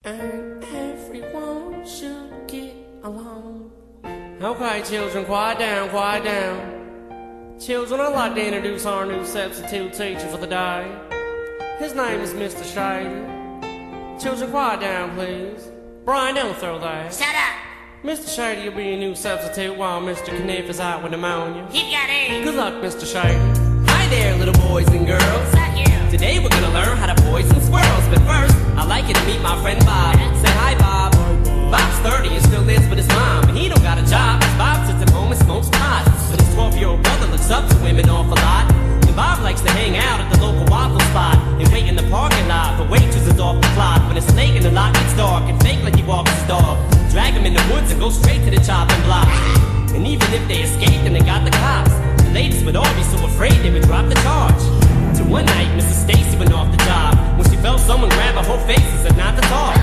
And everyone should get along. Okay, children, quiet down, quiet down. Children, I'd like to introduce our new substitute teacher for the day. His name is Mr. Shady. Children, quiet down, please. Brian, don't throw that. Shut up! Mr. Shady, you'll be a new substitute while Mr. Kniff is out with pneumonia. He got AIDS! Good luck, Mr. Shady. Hi there, little boys and girls. Suck you! Today we're gonna learn how to poison squirrels. But first, I'd like you to meet my friend Bob. Say hi, Bob. Bob's 30 and still lives with his mom. He don't got a job, cause Bob sits at home and smokes pot. But his 12-year-old brother looks up to him an awful lot. And Bob likes to hang out at the local waffle spot and wait in the parking lot for waitresses off the clock. When it's late and the lot gets dark and fake like he walks his dog. Drag him in the woods and go straight to the chopping block. And even if they escaped and they got the cops, the ladies would all be so afraid they would drop the charge. Till one night, Mrs. Stacy went off the job when she felt someone grab her whole face and said not to talk.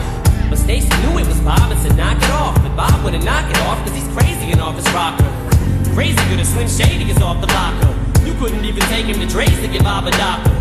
But Stacy knew it was Bob and said knock it off. But Bob wouldn't knock it off cause he's crazy and off his rocker. Crazy good as Slim Shady is off the locker. You couldn't even take him to Dre's to give Bob a doctor.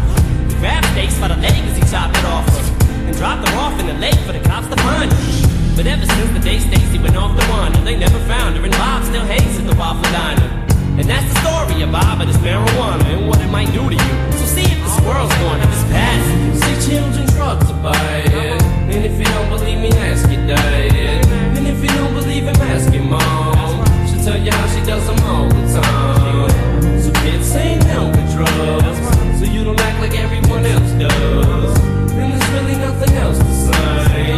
He grabbed Stacy by the leg as he chopped it off her and dropped her off in the lake for the cops to find her. But ever since the day Stacy went off the wander, they never found her, and Bob still hangs at the Waffle Diner. And that's the story of Bob and his marijuana and what it might do to you. So see if the squirrel's going to this pass. See, children, drugs are bad. And if you don't believe me, ask your dad. And if you don't believe him, ask your mom. She'll tell you how she does them all the time. So kids say no to drugs, so you don't act like everyone else does. And there's really nothing else to say.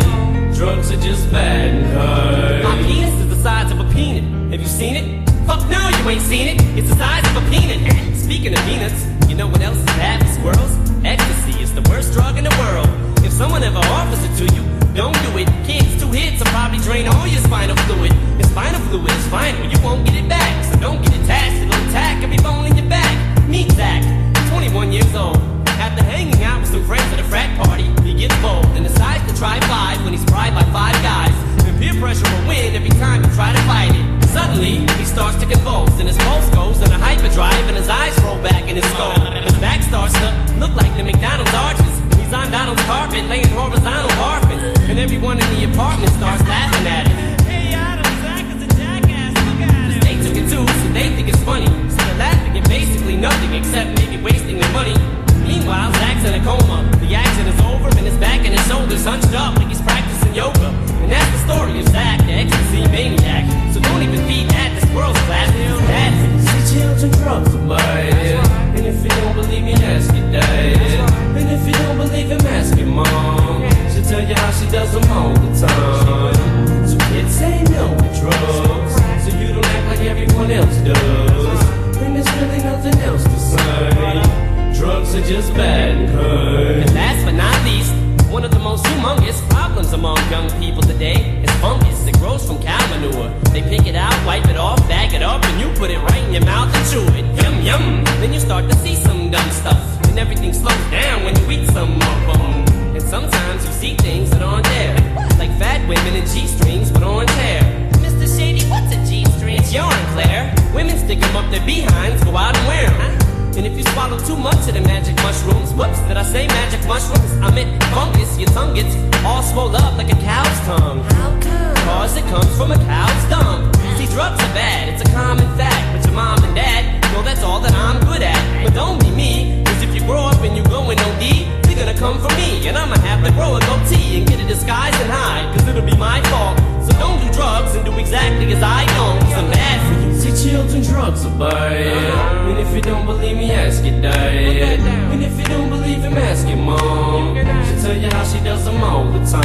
Drugs are just bad and hurt. My penis is the size of a peanut. Have you seen it? Fuck no, you ain't seen it. It's the size of a peanut. Speaking of peanuts, you know what else is bad for squirrels? Ecstasy is the worst drug in the world. If someone ever offers it to you, don't do it. Kids, 2 hits will probably drain all your spinal fluid. And spinal fluid is fine, but you won't get it back. So don't get attached, it'll attack every bone in your back. Meet Zach, 21 years old. After hanging out with some friends at a frat party, he gets bold and decides to try 5 when he's pried by 5 guys. And peer pressure will win every time you try to fight it. Suddenly, he starts to convulse, and his pulse goes on a hyperdrive, and his eyes roll back in his skull. His back starts to look like the McDonald's arches. He's on Donald's carpet, laying horizontal barfing, and everyone in the apartment starts laughing at him. Hey, Adam, Zach is a jackass, look at him. They took it too, so they think it's funny. So they're laughing at basically nothing except maybe wasting their money. Meanwhile, Zach's in a coma. The action is over, and his back and his shoulders hunched up like he's practicing yoga. And that's the story of Zach, the ecstasy maniac. So don't even feed that, this world's class. See, children, drugs are bad. And if you don't believe me, ask your dad. And if you don't believe him, ask your mom. She'll tell you how she does them all the time. So kids say no to drugs, so you don't act like everyone else does. And there's really nothing else to say. Drugs are just bad and hurt. And last but not least, one of the most humongous problems among young people today is fungus. It grows from cow manure. They pick it out, wipe it off, bag it up, and you put it right in your mouth and chew it. Yum, yum. Then you start to see some dumb stuff, and everything slows down when you eat some of them. And sometimes you see things that aren't there, like fat women in G-strings with orange hair. Mr. Shady, what's a G-string? It's yarn, Claire. Women stick them up their behinds, go out and wear them. And if you swallow too much of the magic mushrooms, whoops, did I say magic mushrooms? I meant fungus, your tongue gets all swole up like a cow's tongue. How come? Cause it comes from a cow's dump. See, drugs are bad, it's a common fact. But your mom and dad know that's all that I'm good at. But don't be me, cause if you grow up and you go in OD, you're gonna come for me. And I'ma have to grow a goatee and get a disguise and hide, cause it'll be my fault. So don't do drugs and do exactly as I don't, cause I'm bad for you. See, children, drugs are bad. And if you don't believe me, ask your dad. And if you don't believe him, ask your mom. She'll tell you how she does them all the time.